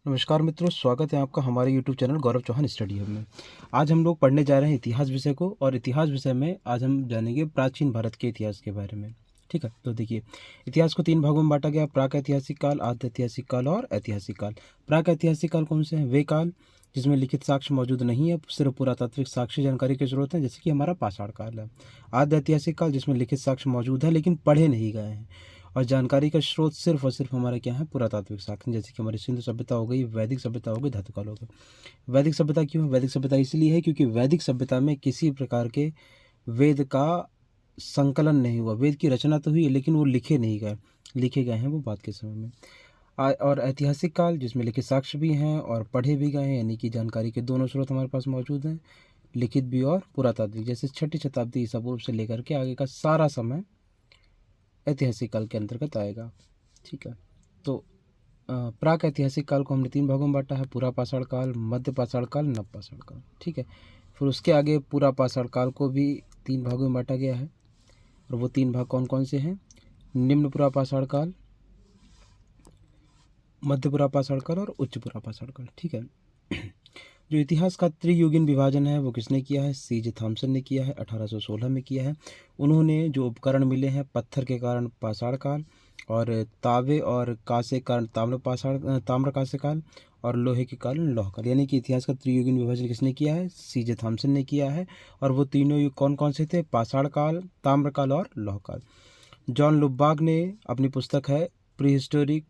नमस्कार मित्रों, स्वागत है आपका हमारे यूट्यूब चैनल गौरव चौहान स्टडी हब में। आज हम लोग पढ़ने जा रहे हैं इतिहास विषय को, और इतिहास विषय में आज हम जानेंगे प्राचीन भारत के इतिहास के बारे में। ठीक है, तो देखिए, इतिहास को 3 भागों में बांटा गया: प्राक ऐतिहासिक काल, आद्य ऐतिहासिक काल और ऐतिहासिक काल। प्राक ऐतिहासिक काल कौन से हैं? वे काल जिसमें लिखित साक्ष्य मौजूद नहीं है, सिर्फ पुरातात्विक साक्ष्य जानकारी की जरूरत है, जैसे कि हमारा पाषाण काल है। आद्य ऐतिहासिक काल जिसमें लिखित साक्ष्य मौजूद है लेकिन पढ़े नहीं गए हैं, और जानकारी का स्रोत सिर्फ और सिर्फ हमारा क्या है? पुरातात्विक साक्ष्य, जैसे कि हमारी सिंधु सभ्यता हो गई, वैदिक सभ्यता हो गई, धातुकाल हो गया। वैदिक सभ्यता क्यों? वैदिक सभ्यता इसलिए है क्योंकि वैदिक सभ्यता में किसी प्रकार के वेद का संकलन नहीं हुआ। वेद की रचना तो हुई लेकिन वो लिखे नहीं गए, लिखे गए हैं वो बाद के समय में। और ऐतिहासिक काल जिसमें लिखित साक्ष्य भी हैं और पढ़े भी गए हैं, यानी कि जानकारी के दोनों स्रोत हमारे पास मौजूद हैं, लिखित भी और पुरातात्विक। जैसे 6ठी शताब्दी ईसा पूर्व से लेकर के आगे का सारा समय ऐतिहासिक काल के अंतर्गत आएगा। ठीक है, तो प्राक ऐतिहासिक काल को हमने 3 भागों में बांटा है: पूरा पाषाण काल, मध्य पाषाण काल, नव पाषाण काल। ठीक है, फिर उसके आगे पूरा पाषाण काल को भी 3 भागों में बांटा गया है, और वो 3 भाग कौन कौन से हैं? निम्न पूरा पाषाण काल, मध्य पूरा पाषाण काल और उच्च पूरा पाषाण काल। ठीक है, जो इतिहास का त्रियुगीन विभाजन है वो किसने किया है? सीजे थॉमसन ने किया है, 1816 में किया है। उन्होंने जो उपकरण मिले हैं, पत्थर के कारण पाषाण काल, और तावे और कांसे कारण ताम्र कांस्य काल, और लोहे के कारण लौह काल। यानी कि इतिहास का त्रियुगीन विभाजन किसने किया है? सीजे थॉमसन ने किया है। और वो तीनों युग कौन कौन से थे? पाषाण काल, ताम्र काल और लौह काल। जॉन लुबाग ने अपनी पुस्तक है प्री हिस्टोरिक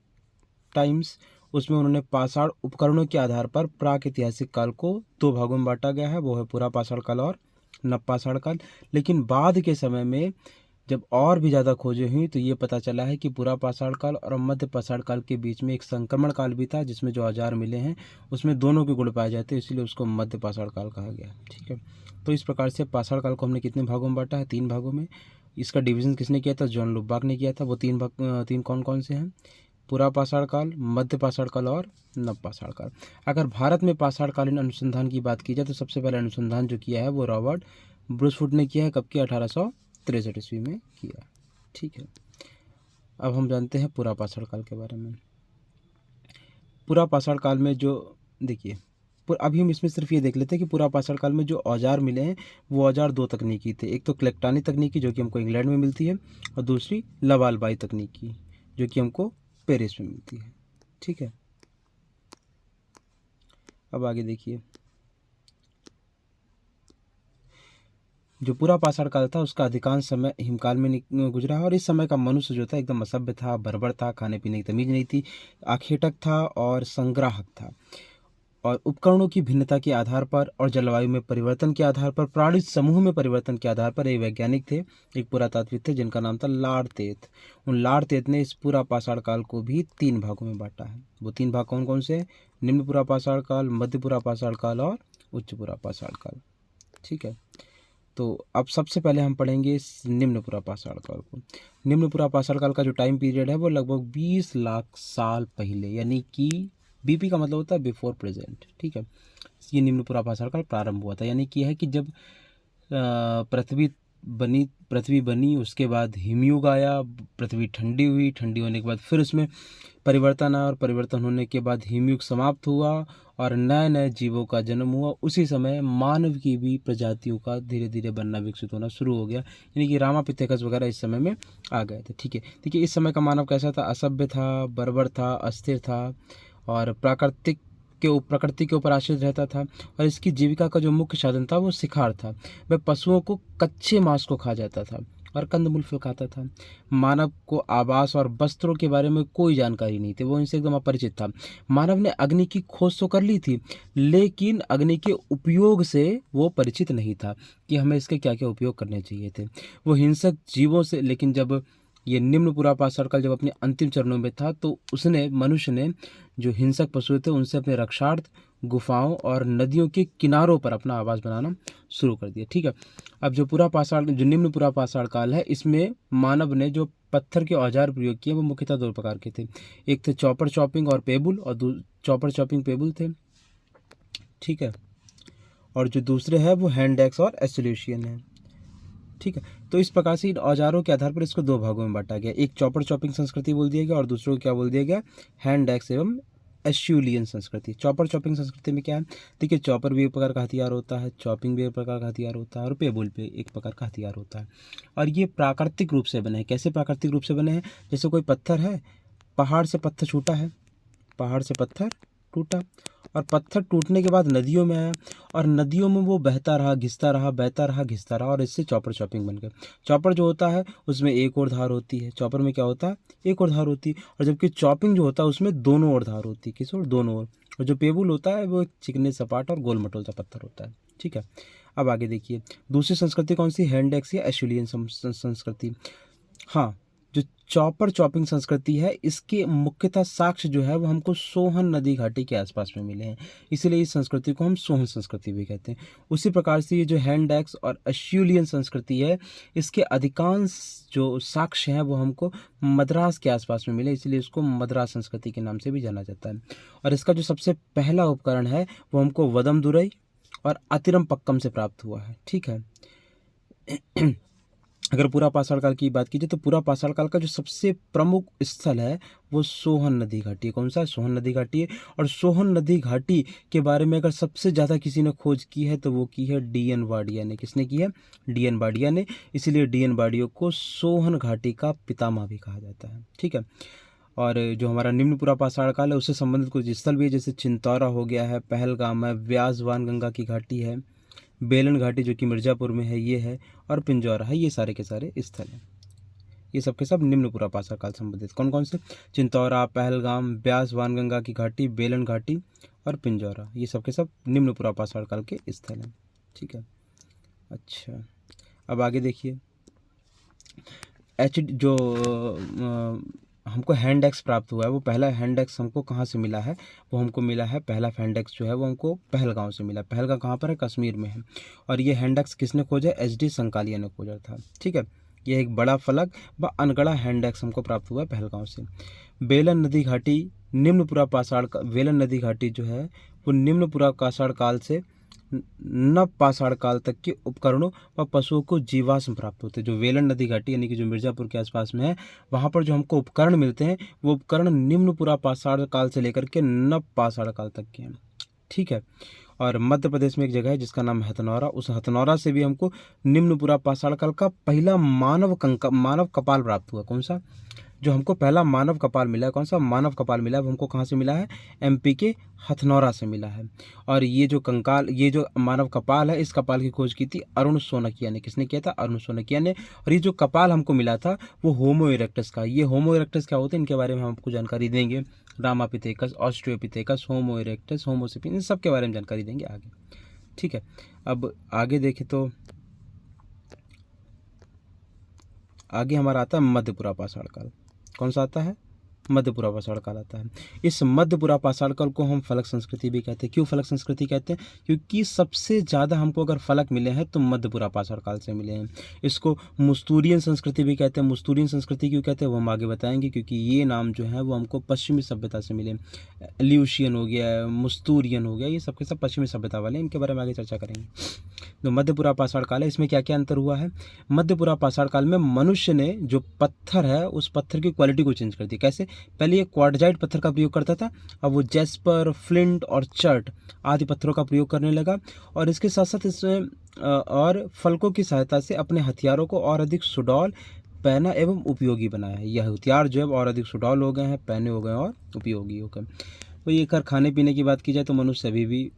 टाइम्स, उसमें उन्होंने पाषाण उपकरणों के आधार पर प्राक ऐतिहासिक काल को 2 भागों में बांटा गया है, वो है पूरा पाषाण काल और नव पाषाण काल। लेकिन बाद के समय में जब और भी ज़्यादा खोजें हुई तो ये पता चला है कि पूरा पाषाण काल और मध्य पाषाण काल के बीच में एक संक्रमण काल भी था, जिसमें जो औजार मिले हैं उसमें दोनों के गुण पाए जाते हैं, इसलिए उसको मध्य पाषाण काल कहा गया। ठीक है, तो इस प्रकार से पाषाण काल को हमने कितने भागों में बांटा है? 3 भागों में। इसका डिवीज़न किसने किया था? जॉन लुबाक ने किया था। वो 3 कौन कौन से हैं? पूरा पाषाण काल, मध्य पाषाण काल और नव पाषाण काल। अगर भारत में पाषाणकालीन अनुसंधान की बात की जाए तो सबसे पहले अनुसंधान जो किया है वो रॉबर्ट ब्रूसफुट ने किया है। कब किया? 1863 ईस्वी में किया। ठीक है, अब हम जानते हैं पूरा पाषाण काल के बारे में। पूरा पाषाण काल में जो, देखिए, अभी हम इसमें सिर्फ ये देख लेते हैं कि पूरा पाषाण काल में जो औजार मिले हैं वो औजार 2 तकनीकी थे। एक तो क्लेक्टानी तकनीकी जो कि हमको इंग्लैंड में मिलती है, और दूसरी लवालबाई तकनीकी जो कि हमको पेरिस में मिलती है। ठीक है, अब आगे देखिए, जो पूरा पाषाण काल था उसका अधिकांश समय हिमकाल में गुजरा है, और इस समय का मनुष्य जो था एकदम असभ्य था, बर्बर था, खाने पीने की तमीज नहीं थी, आखेटक था और संग्राहक था। और उपकरणों की भिन्नता के आधार पर और जलवायु में परिवर्तन के आधार पर, प्राणी समूह में परिवर्तन के आधार पर एक वैज्ञानिक थे, एक पुरातात्विक थे, जिनका नाम था लाड़तेत। उन लाड़तेत ने इस पूरा पाषाण काल को भी 3 भागों में बांटा है। वो 3 भाग कौन कौन से हैं? निम्न पूरा पाषाण काल, मध्य पूरा पाषाण काल और उच्च पूरा पाषाण काल। ठीक है, तो अब सबसे पहले हम पढ़ेंगे निम्न पूरा पाषाण काल को। निम्न पूरा पाषाण काल का जो टाइम पीरियड है वो लगभग 20 लाख साल पहले, यानी कि बीपी का मतलब होता है बिफोर प्रेजेंट। ठीक है, ये निम्न पूरा पाषाण काल प्रारंभ हुआ था, यानी कि है कि जब पृथ्वी बनी उसके बाद हिमयुग आया, पृथ्वी ठंडी हुई, ठंडी होने के बाद फिर उसमें परिवर्तन आया, और परिवर्तन होने के बाद हिमयुग समाप्त हुआ और नए नए जीवों का जन्म हुआ। उसी समय मानव की भी प्रजातियों का धीरे धीरे बनना, विकसित होना शुरू हो गया, यानी कि रामापिथेकस वगैरह इस समय में आ गए थे। ठीक है, देखिए, इस समय का मानव कैसा था? असभ्य था, बर्बर था, अस्थिर था, और प्रकृति के ऊपर आश्रित रहता था, और इसकी जीविका का जो मुख्य साधन था वो शिकार था। वह पशुओं को कच्चे मांस को खा जाता था और कंदमूल फल खाता था। मानव को आवास और वस्त्रों के बारे में कोई जानकारी नहीं थी, वो इनसे एकदम अपरिचित था। मानव ने अग्नि की खोज तो कर ली थी, लेकिन अग्नि के उपयोग से वो परिचित नहीं था कि हमें इसके क्या क्या उपयोग करने चाहिए थे। वो हिंसक जीवों से, लेकिन जब ये निम्न पूरा पाषाण काल जब अपने अंतिम चरणों में था तो मनुष्य ने जो हिंसक पशु थे उनसे अपने रक्षार्थ गुफाओं और नदियों के किनारों पर अपना आवास बनाना शुरू कर दिया। ठीक है, अब जो निम्न पूरा पाषाण काल है, इसमें मानव ने जो पत्थर के औजार प्रयोग किए वो मुख्यतः 2 प्रकार के थे। एक थे चॉपर चॉपिंग और पेबुल, और चॉपर चॉपिंग पेबुल थे। ठीक है, और जो दूसरे हैं वो हैंड एक्स और एसोल्यूशन है। ठीक है, तो इस प्रकार से इन औजारों के आधार पर इसको 2 भागों में बांटा गया। एक चॉपर चॉपिंग संस्कृति बोल दिया गया और दूसरों को क्या बोल दिया गया? हैंड एक्स एवं एश्यूलियन संस्कृति। चॉपर चॉपिंग संस्कृति में क्या है, देखिए चॉपर भी एक प्रकार का हथियार होता है, चॉपिंग भी एक प्रकार का हथियार होता है और पेबुल पे एक प्रकार का हथियार होता है। और ये प्राकृतिक रूप से बने हैं। कैसे प्राकृतिक रूप से बने हैं, जैसे कोई पत्थर है, पहाड़ से पत्थर छूटा है, पहाड़ से पत्थर टूटा और पत्थर टूटने के बाद नदियों में आया और नदियों में वो बहता रहा, घिसता रहा, बहता रहा, घिसता रहा और इससे चॉपर चॉपिंग बन गए। चॉपर जो होता है उसमें एक और धार होती है, चॉपर में क्या होता है, एक और धार होती है, और जबकि चॉपिंग जो होता है उसमें दोनों ओर धार होती है, किस ओर, दोनों ओर। और जो पेबुल होता है वो एक चिकने सपाट और गोल मटोल सा पत्थर होता है। ठीक है, अब आगे देखिए दूसरी संस्कृति कौन सी, हैंड एक्स या एश्यूलियन संस्कृति। हाँ, जो चॉपर चॉपिंग संस्कृति है इसके मुख्यतः साक्ष्य जो है वो हमको सोहन नदी घाटी के आसपास में मिले हैं, इसीलिए इस संस्कृति को हम सोहन संस्कृति भी कहते हैं। उसी प्रकार से ये जो हैंड एक्स और एश्यूलियन संस्कृति है इसके अधिकांश जो साक्ष्य हैं वो हमको मद्रास के आसपास में मिले, इसलिए इसको मद्रास संस्कृति के नाम से भी जाना जाता है। और इसका जो सबसे पहला उपकरण है वो हमको वदमदुरई और अतिरम पक्कम से प्राप्त हुआ है। ठीक है, अगर पूरा पाषाण काल की बात कीजिए तो पूरा पाषाण काल का जो सबसे प्रमुख स्थल है वो सोहन नदी घाटी है। कौन सा है, सोहन नदी घाटी है। और सोहन नदी घाटी के बारे में अगर सबसे ज़्यादा किसी ने खोज की है तो वो की है डी.एन. वाडिया ने। किसने की है, डी.एन. वाडिया ने, इसीलिए डी.एन. वाडिया को सोहन घाटी का पितामह भी कहा जाता है। ठीक है, और जो हमारा निम्न पूरा पाषाण काल है उससे संबंधित कुछ स्थल भी है, जैसे चिंतौरा हो गया है, पहलगाम है, व्यास वानगंगा की घाटी है, बेलन घाटी जो कि मिर्ज़ापुर में है ये है, और पिंजौरा है, ये सारे के सारे स्थल हैं। ये सब के सब निम्न पूरा पाषाण काल संबंधित कौन कौन से, चिंतौरा, पहलगाम, व्यास वानगंगा की घाटी, बेलन घाटी और पिंजौरा, ये सब के सब निम्न पूरा पाषाण काल के स्थल हैं। ठीक है, अच्छा अब आगे देखिए जो हमको हैंड एक्स प्राप्त हुआ है वो पहला हैंड एक्स हमको कहाँ से मिला है, वो हमको मिला है, पहला हैंड एक्स जो है वो हमको पहलगांव से मिला। पहलगांव कहाँ पर है, कश्मीर में है। और ये हैंड एक्स किसने खोजा, एच.डी. संकालिया ने खोजा था। ठीक है, ये एक बड़ा फलक व अनगढ़ा हैंड एक्स हमको प्राप्त हुआ है पहलगांव से। बेलन नदी घाटी निम्न पूरा पाषाण, बेलन नदी घाटी जो है वो निम्न पूरा पाषाण काल से नव पाषाण काल तक के उपकरणों व पशुओं को जीवाश्म प्राप्त होते हैं। जो वेलन नदी घाटी यानी कि जो मिर्ज़ापुर के आसपास में है वहाँ पर जो हमको उपकरण मिलते हैं वो उपकरण निम्न पूरा पाषाण काल से लेकर के नव पाषाण काल तक के हैं। ठीक है, और मध्य प्रदेश में एक जगह है जिसका नाम है हथनौरा, उस हथनौरा से भी हमको निम्न पूरा पाषाण काल का पहला मानव कपाल प्राप्त हुआ। कौन सा, जो हमको पहला मानव कपाल मिला है, कौन सा मानव कपाल मिला है, वो हमको कहाँ से मिला है, एमपी के हथनौरा से मिला है। और ये जो कंकाल, ये जो मानव कपाल है, इस कपाल की खोज की थी अरुण सोनकिया ने। किसने किया था, अरुण सोनकिया ने। और ये जो कपाल हमको मिला था वो होमो इरेक्टस का। ये होमो इरेक्टस क्या होते हैं इनके बारे में हम आपको जानकारी देंगे। रामापिथेकस, ऑस्ट्रियोपिथेकस, होमो इरेक्टस, होमो सेपियंस, इन सब के बारे में जानकारी देंगे आगे। ठीक है, अब आगे देखें तो आगे हमारा आता है मध्यपुरा पाषाण काल। कौन सा आता है, मध्यपुरा पाषाण काल आता है। इस मध्यपुरा पाषाण काल को हम फलक संस्कृति भी कहते हैं। क्यों फलक संस्कृति कहते हैं, क्योंकि सबसे ज़्यादा हमको अगर फलक मिले हैं तो मध्यपुरा पाषाण काल से मिले हैं। इसको मुस्तूरियन संस्कृति भी कहते हैं। मुस्तूरियन संस्कृति क्यों कहते हैं वो हम आगे बताएंगे, क्योंकि ये नाम जो है वो हमको पश्चिमी सभ्यता से मिले। ल्यूशियन हो गया, मुस्तूरियन हो गया, ये सबके सब पश्चिमी सभ्यता वाले, इनके बारे में आगे चर्चा करेंगे। जो मध्यपुरा पाषाण काल है इसमें क्या क्या अंतर हुआ है। मध्यपुरा पाषाण काल में मनुष्य ने जो पत्थर है उस पत्थर की क्वालिटी को चेंज कर दी। कैसे, पहले ये क्वार्टजाइट पत्थर का प्रयोग करता था, अब वो जेस्पर, फ्लिंट और चर्ट आदि पत्थरों का प्रयोग करने लगा। और इसके साथ साथ इसमें और फलकों की सहायता से अपने हथियारों को और अधिक सुडौल, पैना एवं उपयोगी बनाया है। यह हथियार जो है और अधिक सुडौल हो गए हैं, पैने हो गए और उपयोगी हो गए। वही एक खाने पीने की बात की जाए तो मनुष्य अभी भी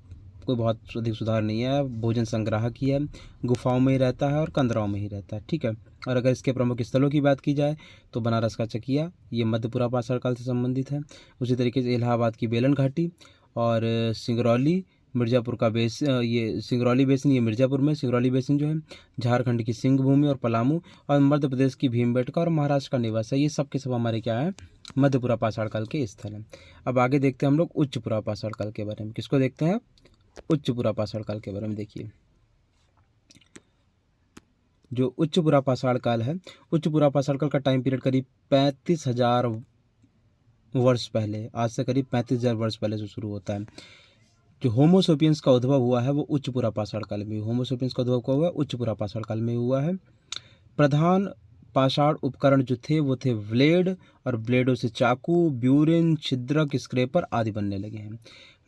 कोई बहुत अधिक सुधार नहीं है। भोजन संग्राहक ही है, गुफाओं में ही रहता है और कंदराओं में ही रहता है। ठीक है, और अगर इसके प्रमुख स्थलों की बात की जाए तो बनारस का चकिया, ये मध्यपुरा पाषाण काल से संबंधित है। उसी तरीके से इलाहाबाद की बेलन घाटी और सिंगरौली, मिर्ज़ापुर का ये सिंगरौली बेसिन, ये मिर्ज़ापुर में सिंगरौली बेसिन जो है, झारखंड की सिंह भूमि और पलामू, और मध्य प्रदेश की भीमबेटका और महाराष्ट्र का निवास है। ये सब के सब हमारे क्या है, मध्यपुरा पाषाण काल के स्थल हैं। अब आगे देखते हैं हम लोग उच्चपुरा पाषाण काल के बारे में। किसको देखते हैं, उच्चपुरा पाषाण काल के बारे में। देखिए जो उच्चपुरा पाषाण काल है, उच्चपुरा पाषाण काल का टाइम पीरियड करीब 35,000 वर्ष पहले, आज से करीब 35,000 वर्ष पहले से शुरू होता है। जो होमोसेपियंस का उद्भव हुआ है वो उच्चपुरा पाषाण काल में, होमोसेपियंस का उद्भव हुआ है उच्चपुरा पाषाण काल में हुआ है। प्रधान पाषाण उपकरण जो थे वो थे ब्लेड, और ब्लेडों से चाकू, ब्यूरिन, छिद्रक, स्क्रैपर आदि बनने लगे हैं।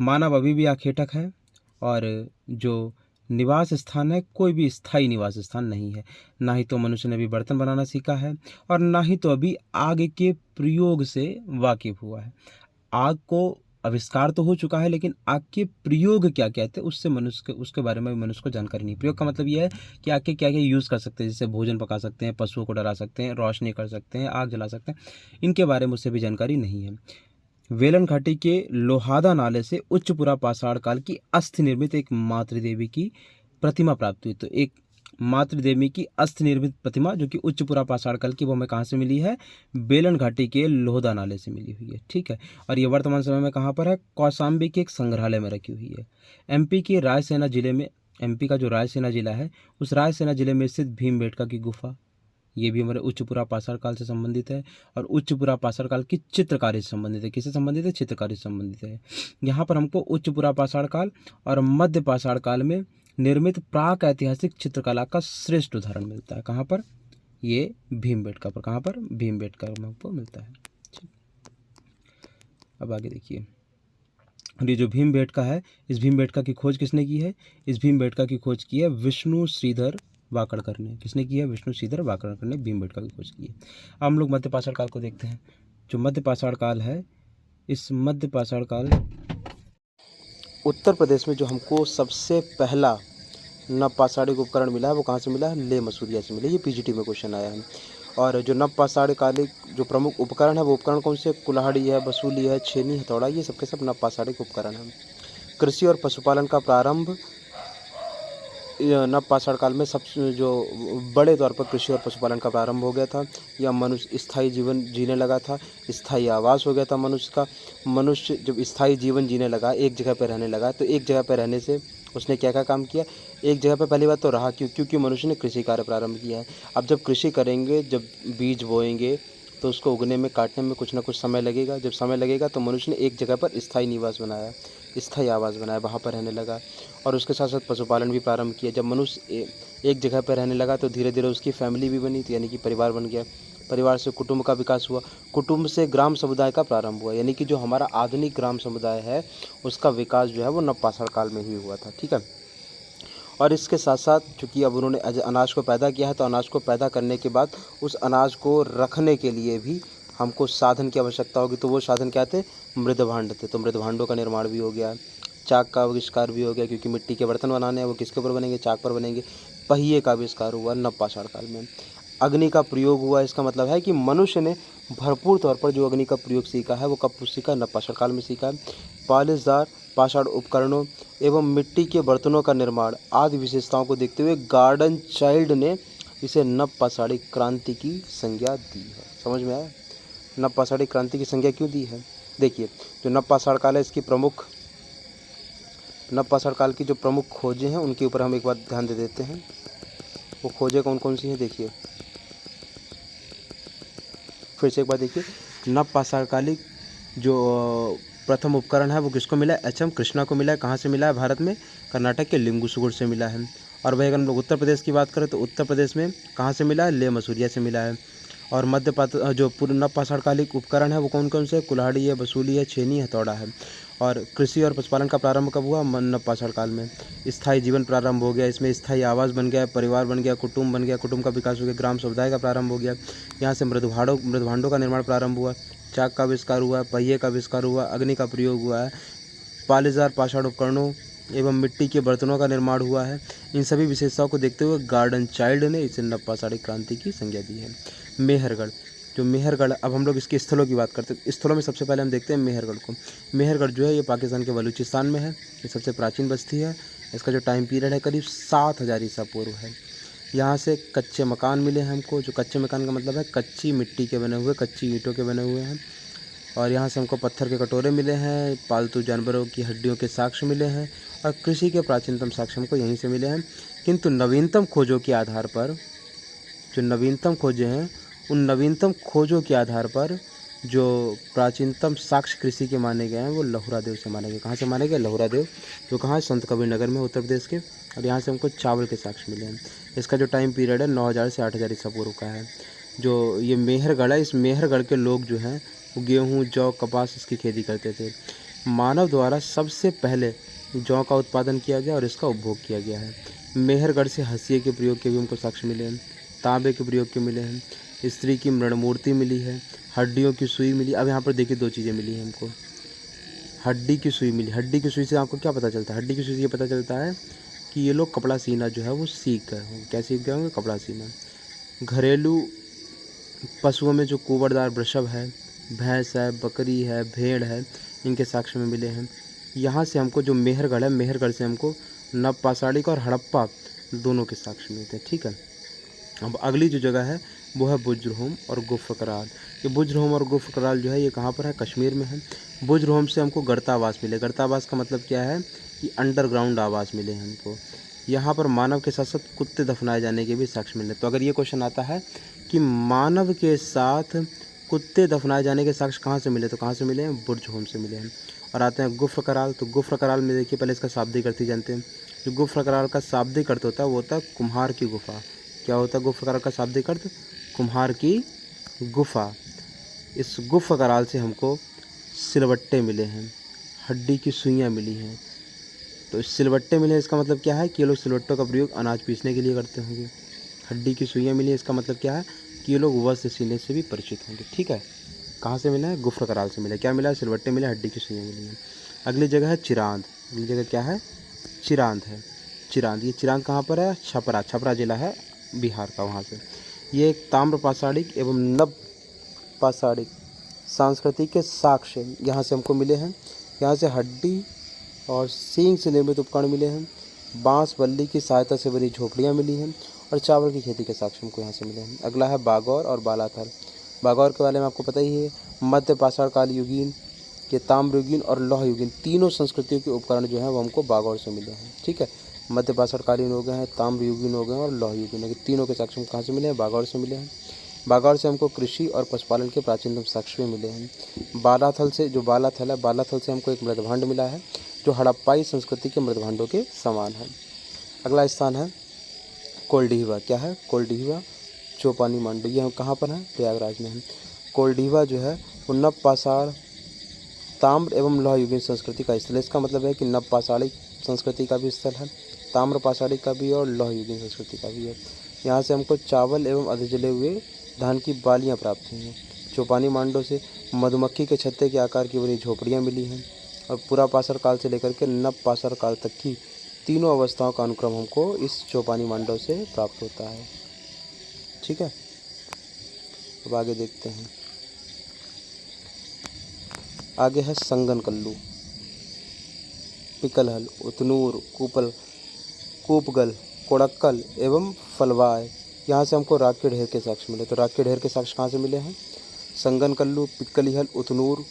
मानव अभी भी आखेटक है, और जो निवास स्थान है कोई भी स्थायी निवास स्थान नहीं है। ना ही तो मनुष्य ने अभी बर्तन बनाना सीखा है, और ना ही तो अभी आग के प्रयोग से वाकिफ हुआ है। आग को आविष्कार तो हो चुका है, लेकिन आग के प्रयोग क्या क्या थे उसके बारे में भी मनुष्य को जानकारी नहीं। प्रयोग का मतलब यह है कि आग के क्या क्या यूज़ कर सकते हैं, जैसे भोजन पका सकते हैं, पशुओं को डरा सकते हैं, रोशनी कर सकते हैं, आग जला सकते हैं, इनके बारे में उससे भी जानकारी नहीं है। वेलन घाटी के लोहादा नाले से उच्च पुरा पाषाण काल की अस्थि निर्मित एक मातृदेवी की प्रतिमा प्राप्त हुई। तो एक मातृदेवी की अस्थि निर्मित प्रतिमा जो कि उच्च पुरा पाषाण काल की, वो हमें कहाँ से मिली है? बेलन घाटी के लोहदा नाले से मिली हुई है। ठीक है, और ये वर्तमान समय में कहाँ पर है? कौशाम्बी के एक संग्रहालय में रखी हुई है। एमपी के रायसेना जिले में, एमपी का जो रायसेना जिला है, उस रायसेना जिले में स्थित भीमबेटका की गुफा, ये भी हमारे उच्च पुरा पाषाण काल से संबंधित है। और उच्च पुरा पाषाण काल की चित्रकारी से संबंधित है। किससे संबंधित है? चित्रकारी से संबंधित है। यहाँ पर हमको उच्च पुरा पाषाण काल और मध्य पाषाण काल में निर्मित प्राक ऐतिहासिक चित्रकला का श्रेष्ठ उदाहरण मिलता है। कहाँ पर? ये भीमबेटका पर। कहाँ पर? भीमबेटका में हमको मिलता है। ठीक, अब आगे देखिए, ये जो भीमबेटका है, इस भीमबेटका की खोज किसने की है? इस भीमबेटका की खोज की है विष्णु श्रीधर वाकड़कर ने। किसने की है? विष्णु श्रीधर वाकड़कर ने भीमबेटका की खोज की है। अब हम लोग मध्य पाषाण काल को देखते हैं। जो मध्य पाषाण काल है, इस मध्य पाषाण काल उत्तर प्रदेश में जो हमको सबसे पहला नवपाषाणिक उपकरण मिला है वो कहाँ से मिला है? ले मसूरिया से मिला। ये पीजीटी में क्वेश्चन आया है। और जो नवपाषाणकालिक जो प्रमुख उपकरण है वो उपकरण कौन से? कुल्हाड़ी है, बसूली है, छेनी, हथौड़ा, ये सबके सब नवपाषाणिक उपकरण हैं। कृषि और पशुपालन का प्रारंभ नवपाषाण काल में सब जो बड़े तौर पर कृषि और पशुपालन का प्रारंभ हो गया था। या मनुष्य स्थायी जीवन जीने लगा था, स्थायी आवास हो गया था मनुष्य का। मनुष्य जब स्थायी जीवन जीने लगा, एक जगह पर रहने लगा, तो एक जगह पर रहने से उसने क्या क्या काम किया? एक जगह पर पहली बात तो रहा क्योंकि मनुष्य ने कृषि कार्य प्रारंभ किया है। अब जब कृषि करेंगे, जब बीज बोएंगे, तो उसको उगने में, काटने में कुछ ना कुछ समय लगेगा। जब समय लगेगा तो मनुष्य ने एक जगह पर स्थायी निवास बनाया, स्थायी आवास बनाया, वहाँ पर रहने लगा। और उसके साथ साथ पशुपालन भी प्रारंभ किया। जब मनुष्य एक जगह पर रहने लगा तो धीरे धीरे उसकी फैमिली भी बनी, तो यानी कि परिवार बन गया। परिवार से कुटुंब का विकास हुआ, कुटुंब से ग्राम समुदाय का प्रारंभ हुआ। यानी कि जो हमारा आधुनिक ग्राम समुदाय है उसका विकास जो है वो नवपाषाण काल में ही हुआ था। ठीक है, और इसके साथ साथ चूँकि अब उन्होंने अनाज को पैदा किया है, तो अनाज को पैदा करने के बाद उस अनाज को रखने के लिए भी हमको साधन की आवश्यकता होगी। तो वो साधन क्या थे? मृदभांड थे। तो मृदभांडों का निर्माण भी हो गया, चाक का आविष्कार भी हो गया, क्योंकि मिट्टी के बर्तन बनाने हैं, वो किसके ऊपर बनेंगे? चाक पर बनेंगे। पहिए का आविष्कार हुआ नवपाषाण काल में। अग्नि का प्रयोग हुआ। इसका मतलब है कि मनुष्य ने भरपूर तौर पर जो अग्नि का प्रयोग सीखा है वो कब सीखा? नवपाषाण काल में सीखा है। पालिशदार पाषाण उपकरणों एवं मिट्टी के बर्तनों का निर्माण आदि विशेषताओं को देखते हुए गार्डन चाइल्ड ने इसे नवपाषाणिक क्रांति की संज्ञा दी है। समझ में आया? नवपाषाणिक क्रांति की संज्ञा क्यों दी है? देखिए, जो नवपाषाण काल है, इसकी प्रमुख नवपाषाण काल की जो प्रमुख खोजें हैं उनके ऊपर हम एक बार ध्यान दे देते हैं। वो खोजें कौन कौन सी हैं? देखिए, फिर से एक बार देखिए, नवपाषाणकालिक जो प्रथम उपकरण है वो किसको मिला है? एच.एम. कृष्णा को मिला है। कहाँ से मिला है? भारत में कर्नाटक के लिंगुसुगुड़ से मिला है। और वही अगर हम लोग उत्तर प्रदेश की बात करें तो उत्तर प्रदेश में कहाँ से मिला है? ले मसूरिया से मिला है। और जो पूर्व नवपाषाणकालिक उपकरण है वो कौन कौन से? कुल्हाड़ी है, बसूली है, छेनी, हथौड़ा है। और कृषि और पशुपालन का प्रारंभ कब हुआ? नवपाषाण काल में। स्थायी जीवन प्रारंभ हो गया, इसमें स्थायी आवास बन गया, परिवार बन गया, कुटुंब बन गया, कुटुंब का विकास हो गया, ग्राम समुदाय का प्रारंभ हो गया। यहाँ से मृदभांडों का निर्माण प्रारंभ हुआ, चाक का आविष्कार हुआ, पहिए का आविष्कार हुआ, अग्नि का प्रयोग हुआ है, पालीदार पाषाण उपकरणों एवं मिट्टी के बर्तनों का निर्माण हुआ है। इन सभी विशेषताओं को देखते हुए गार्डन चाइल्ड ने इसे नवपाषाणिक क्रांति की संज्ञा दी है। मेहरगढ़, जो मेहरगढ़, अब हम लोग इसके स्थलों की बात करते हैं। स्थलों में सबसे पहले हम देखते हैं मेहरगढ़ को। मेहरगढ़ जो है ये पाकिस्तान के बलूचिस्तान में है। ये सबसे प्राचीन बस्ती है। इसका जो टाइम पीरियड है करीब 7000 ईसा पूर्व है। यहाँ से कच्चे मकान मिले हैं हमको। जो कच्चे मकान का मतलब है कच्ची मिट्टी के बने हुए, कच्ची ईंटों के बने हुए हैं। और यहाँ से हमको पत्थर के कटोरे मिले हैं, पालतू जानवरों की हड्डियों के साक्ष्य मिले हैं, और कृषि के प्राचीनतम साक्ष्य हमको यहीं से मिले हैं। किंतु नवीनतम खोजों के आधार पर, जो नवीनतम खोजें हैं उन नवीनतम खोजों के आधार पर जो प्राचीनतम साक्ष्य कृषि के माने गए हैं वो लहुरादेव से माने गए। कहाँ से माने गए? लहुरादेव, जो कहाँ है? संत कबीर नगर में, उत्तर प्रदेश के। और यहाँ से हमको चावल के साक्ष्य मिले हैं। इसका जो टाइम पीरियड है 9000 से 8000 ईसा पूर्व का है। जो ये मेहरगढ़ है, इस मेहरगढ़ के लोग जो हैं वो गेहूँ, जौ, कपास इसकी खेती करते थे। मानव द्वारा सबसे पहले जौ का उत्पादन किया गया और इसका उपभोग किया गया है। मेहरगढ़ से हंसिए के प्रयोग के भी हमको साक्ष्य मिले हैं, तांबे के प्रयोग के मिले हैं, स्त्री की मृणमूर्ति मिली है, हड्डियों की सुई मिली। अब यहाँ पर देखिए 2 चीज़ें मिली हैं हमको। हड्डी की सुई मिली। हड्डी की सुई से आपको क्या पता चलता है? हड्डी की सुई से ये पता चलता है कि ये लोग कपड़ा सीना जो है वो सीख गए होंगे। क्या सीख गए होंगे? कपड़ा सीना। घरेलू पशुओं में जो कुंवरदार वृषभ है, भैंस है, बकरी है, भेड़ है, इनके साक्ष्य में मिले हैं। यहाँ से हमको जो मेहरगढ़ है, मेहरगढ़ से हमको नवपाषाणिक और हड़प्पा दोनों के साक्ष्य मिलते हैं। ठीक है। अब अगली जो जगह है वो है बुज्रहोम और गुफकराल। ये बुज्रहोम और गुफकराल जो है ये कहाँ पर है? कश्मीर में है। बुज्रहोम से हमको गर्तावास मिले। गर्तावास का मतलब क्या है कि अंडरग्राउंड आवास मिले हैं हमको। यहाँ पर मानव के साथ साथ कुत्ते दफनाए जाने के भी साक्ष्य मिले। तो अगर ये क्वेश्चन आता है कि मानव के साथ कुत्ते दफनाए जाने के साक्ष्य कहाँ से मिले, तो कहाँ से मिले हैं? बुज्रहोम से मिले हैं। और आते हैं गुफकराल। तो गुफकराल में देखिए पहले इसका शाब्दिक अर्थ ही जानते हैं। जो गुफकराल का शाब्दिक अर्थ होता है वो होता है कुम्हार की गुफा। क्या होता है गुफकराल का शाब्दिक अर्थ? कुम्हार की गुफा। इस गुफकराल से हमको सिलवट्टे मिले हैं, हड्डी की सुइयाँ मिली हैं। तो सिलवट्टे मिले इसका मतलब क्या है कि ये लोग सिलवट्टों का प्रयोग अनाज पीसने के लिए करते होंगे। हड्डी की सुइयाँ मिली इसका मतलब क्या है कि ये लोग वस्त्र सीने से भी परिचित होंगे। ठीक है। कहाँ से मिला है? गुफकराल से मिला। क्या मिला है? सिलवट्टे मिले, हड्डी की सुइयाँ मिली हैं। अगली जगह है चिरांद। अगली जगह क्या है? चिरांद है। चिरांद, ये चिरांद कहाँ पर है? छपरा। छपरा जिला है बिहार का, वहाँ से। ये एक ताम्रपाषाणिक एवं नवपाषाणिक संस्कृति के साक्ष्य यहाँ से हमको मिले हैं। यहाँ से हड्डी और सींग से निर्मित उपकरण मिले हैं, बांस बल्ली की सहायता से बनी झोपड़ियाँ मिली हैं और चावल की खेती के साक्ष्य हमको यहाँ से मिले हैं। अगला है बागौर और बालाथल। बागौर के बारे में आपको पता ही है, मध्य पाषाण काल युगीन, ये ताम्र युगीन और लौह युगीन तीनों संस्कृतियों के उपकरण जो हैं वो हमको बागौर से मिले हैं। ठीक है। मध्य पाषाण कालीन हो गए हैं, ताम्र युगीन हो गए हैं और लौह युगीन हो गए। तीनों के साक्ष्य कहाँ से मिले हैं? बागौर से मिले हैं। बागौर से हमको कृषि और पशुपालन के प्राचीनतम साक्ष्य भी मिले हैं। बालाथल से, जो बालाथल है, बालाथल से हमको एक मृदभांड मिला है जो हड़प्पाई संस्कृति के मृदभांडों के समान है। अगला स्थान है कोल्डीहवा। क्या है? कोल्डीहवा, चौपानी मांडू। ये हम कहाँ पर हैं? प्रयागराज में है। कोल्डीहवा जो है वो नवपाषाण, ताम्र एवं लौह युगीन संस्कृति का स्थल है। इसका मतलब है कि नवपाषाणिक संस्कृति का भी स्थल है, ताम्रपाषाणिक का भी और लौह युगीन संस्कृति का भी है। यहाँ से हमको चावल एवं अधजले हुए धान की बालियाँ प्राप्त हुई हैं। चौपानी मांडो से मधुमक्खी के छत्ते के आकार की बनी झोपड़ियाँ मिली हैं और पुरापाषाण काल से लेकर के नवपाषाण काल तक की तीनों अवस्थाओं का अनुक्रम हमको इस चौपानी मांडव से प्राप्त होता है। ठीक है। अब आगे देखते हैं। आगे है संगनकल्लू, पिकलहल, उतनूर, कूपगल, कोड़क्कल एवं फलवाय। यहाँ से हमको राग के ढेर के साक्ष्य मिले। तो राग के ढेर के साक्ष्य कहाँ से मिले हैं? संगनकल्लू, पिक्कलिहल, उतनूर,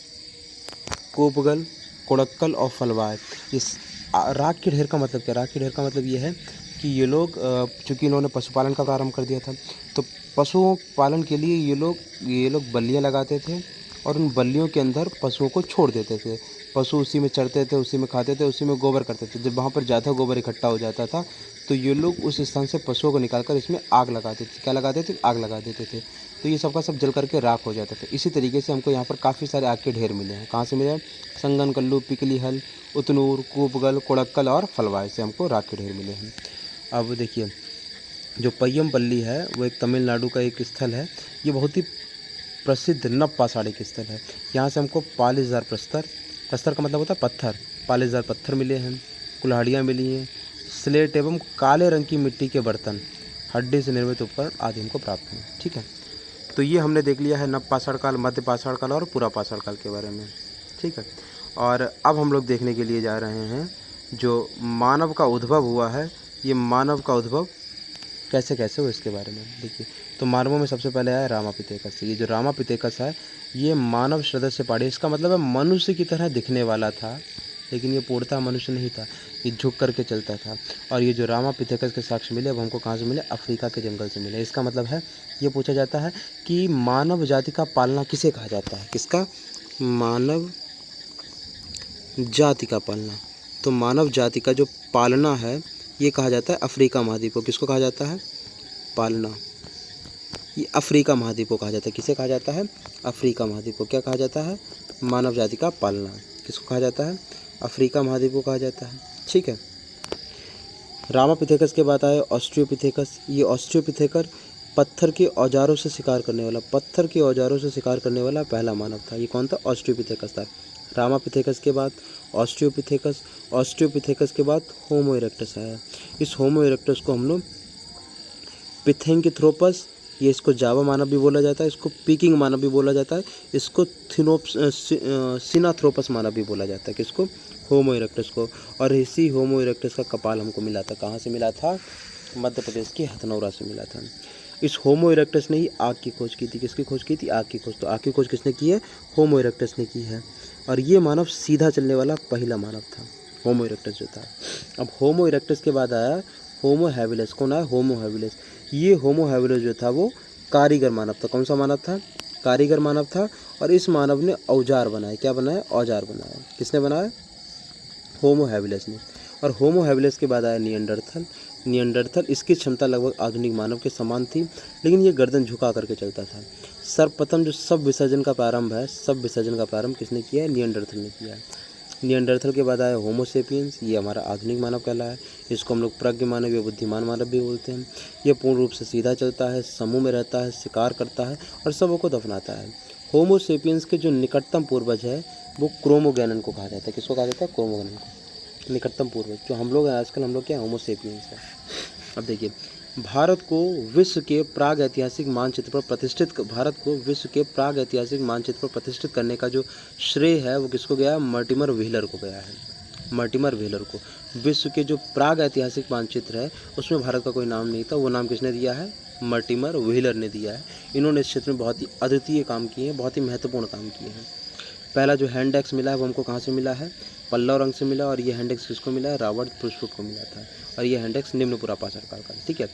कूपगल, कोड़क्कल और फलवाय। इस राग के ढेर का मतलब क्या? राग के ढेर का मतलब ये है कि ये लोग चूँकि इन्होंने पशुपालन का प्रारंभ कर दिया था तो पशुओं पालन के लिए ये लोग बल्लियाँ लगाते थे और उन बल्लियों के अंदर पशुओं को छोड़ देते थे। पशु उसी में चरते थे, उसी में खाते थे, उसी में गोबर करते थे। जब वहाँ पर ज़्यादा गोबर इकट्ठा हो जाता था तो ये लोग उस स्थान से पशुओं को निकालकर इसमें आग लगाते थे। क्या लगाते थे? आग लगा देते थे। तो ये सबका सब जल करके राख हो जाता था। इसी तरीके से हमको यहाँ पर काफ़ी सारे आग के ढेर मिले हैं। कहाँ से मिले हैं? संगनकल्लू, पिकलिहल, उतनूर, कूपगल, कोड़क्कल और फलवाय से हमको राख के ढेर मिले हैं। अब देखिए जो पय्यमपल्ली है वो एक तमिलनाडु का एक स्थल है। ये बहुत ही प्रसिद्ध नवपाषाणिक स्थल है। यहाँ से हमको पालिशदार प्रस्तर, प्रस्तर का मतलब होता है पत्थर, पालिशदार पत्थर मिले हैं, कुल्हाड़ियाँ मिली हैं, स्लेट एवं काले रंग की मिट्टी के बर्तन, हड्डी से निर्मित उपकरण आदि हमको प्राप्त हुए। ठीक है। तो ये हमने देख लिया है नवपाषाण काल, मध्य पाषाण काल और पुरापाषाण काल के बारे में। ठीक है। और अब हम लोग देखने के लिए जा रहे हैं जो मानव का उद्भव हुआ है, ये मानव का उद्भव कैसे कैसे हो इसके बारे में। देखिए तो मानवों में सबसे पहले आया रामापिथेकस। ये जो रामापिथेकस है ये मानव सदस्य पाड़ी, इसका मतलब है मनुष्य की तरह दिखने वाला था, लेकिन ये पूर्णतः मनुष्य नहीं था, ये झुक करके चलता था। और ये जो रामापिथेकस के साक्ष्य मिले अब हमको कहाँ से मिले? अफ्रीका के जंगल से मिले। इसका मतलब है ये पूछा जाता है कि मानव जाति का पालना किसे कहा जाता है? किसका? मानव जाति का पालना। तो मानव जाति का जो पालना है ये कहा जाता है अफ्रीका महाद्वीप को। किसको कहा जाता है? पालना। ये अफ्रीका महाद्वीप को कहा जाता है। किसे कहा जाता है? अफ्रीका महाद्वीप को। क्या कहा जाता है? मानव जाति का पालना। किसको कहा जाता है? अफ्रीका महाद्वीप को कहा जाता है। ठीक है। रामापिथेकस के बाद आए ऑस्ट्रियोपिथेकस। ये ऑस्ट्रियोपिथेकर पत्थर के औजारों से शिकार करने वाला, पत्थर के औजारों से शिकार करने वाला पहला मानव था। ये कौन था? ऑस्ट्रियोपिथेकस था। रामापिथेकस के बाद ऑस्ट्रियोपिथेकस, ऑस्ट्रियोपिथेकस के बाद होमो इरेक्टस आया। इस होमो इरेक्टस को हम लोग पिथेंकिथ्रोपस, ये इसको जावा मानव भी बोला जाता है, इसको पीकिंग मानव भी बोला जाता है, इसको सिनाथ्रोपस मानव भी बोला जाता है। किसको? होमो इरेक्टस को। और इसी होमो इरेक्टस का कपाल हमको मिला था। कहाँ से मिला था? मध्य प्रदेश के हथनौरा से मिला था। इस होमो इरेक्टस ने ही आग की खोज की थी। किसकी खोज की थी? आग की खोज। तो आग की खोज किसने की है? होमो इरेक्टस ने की है। और ये मानव सीधा चलने वाला पहला मानव था, होमो इरेक्टस जो था। अब होमो इरेक्टस के बाद आया होमो हैबिलिस। कौन आया? Homo habilis. ये होमो हैबिलिस जो था वो कारीगर मानव था। कौन सा मानव था? कारीगर मानव था। और इस मानव ने औजार बनाए। क्या बनाया? औजार बनाया। किसने बनाया? होमो हैबिलिस ने। और होमो हैबिलिस के बाद आया निएंडरथल। निएंडरथल, इसकी क्षमता लगभग आधुनिक मानव के समान थी, लेकिन ये गर्दन झुका करके चलता था। सर्वप्रथम जो सब विसर्जन का प्रारंभ है, सब विसर्जन का प्रारंभ किसने किया है? निएंडरथल ने किया है। निएंडरथल के बाद आया होमो सेपियंस। ये हमारा आधुनिक मानव कहलाया है। इसको हम लोग प्रज्ञ मानव या बुद्धिमान मानव भी बोलते हैं। ये पूर्ण रूप से सीधा चलता है, समूह में रहता है, शिकार करता है और सबों को दफनाता है। होमो सेपियंस के जो निकटतम पूर्वज है वो क्रोमोगैनन को कहा जाता है। किसको कहा जाता है? क्रोमोगैनन को। निकटतम पूर्वज जो हम लोग हैं आजकल, हम लोग क्या होमो सेपियंस है। अब देखिए, भारत को विश्व के प्राग ऐतिहासिक मानचित्र पर प्रतिष्ठित करने का जो श्रेय है वो किसको गया? मर्टिमर व्हीलर को गया है। मर्टिमर व्हीलर को। विश्व के जो प्राग ऐतिहासिक मानचित्र है उसमें भारत का कोई नाम नहीं था, वो नाम किसने दिया है? मर्टिमर व्हीलर ने दिया है। इन्होंने इस क्षेत्र में बहुत ही अद्वितीय काम किए हैं, बहुत ही महत्वपूर्ण काम किए हैं। पहला जो हैंडेक्स मिला है वो हमको कहाँ से मिला है? पल्लव रंग से मिला। और ये हैंडेक्स किसको मिला है? रॉबर्ट ब्रूसफुट को मिला था। और ये हैंडेक्स निम्न पुरापाषाण काल का। ठीक है।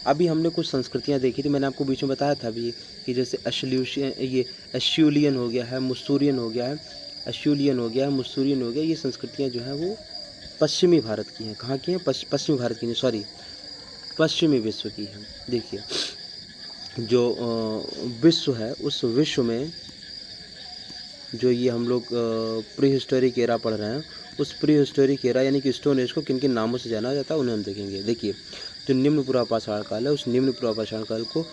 अभी हमने कुछ संस्कृतियाँ देखी थी, मैंने आपको बीच में बताया था अभी कि जैसे एश्यूलियन हो गया है, मुस्सूरियन हो गया है, मुस्सूरियन हो गया। ये संस्कृतियाँ जो हैं वो पश्चिमी भारत की हैं। कहाँ की हैं? पश्चिमी भारत की नहीं, सॉरी, पश्चिमी विश्व की हैं। देखिए, जो विश्व है उस विश्व में जो ये हम लोग प्री हिस्टोरिक एरा पढ़ रहे हैं, उस प्री हिस्टोरिक एरा यानी कि स्टोन एज को किन किन नामों से जाना जाता है उन्हें हम देखेंगे। देखिए, जो निम्न पुरापाषाण काल है उस निम्न पुरापाषाण काल को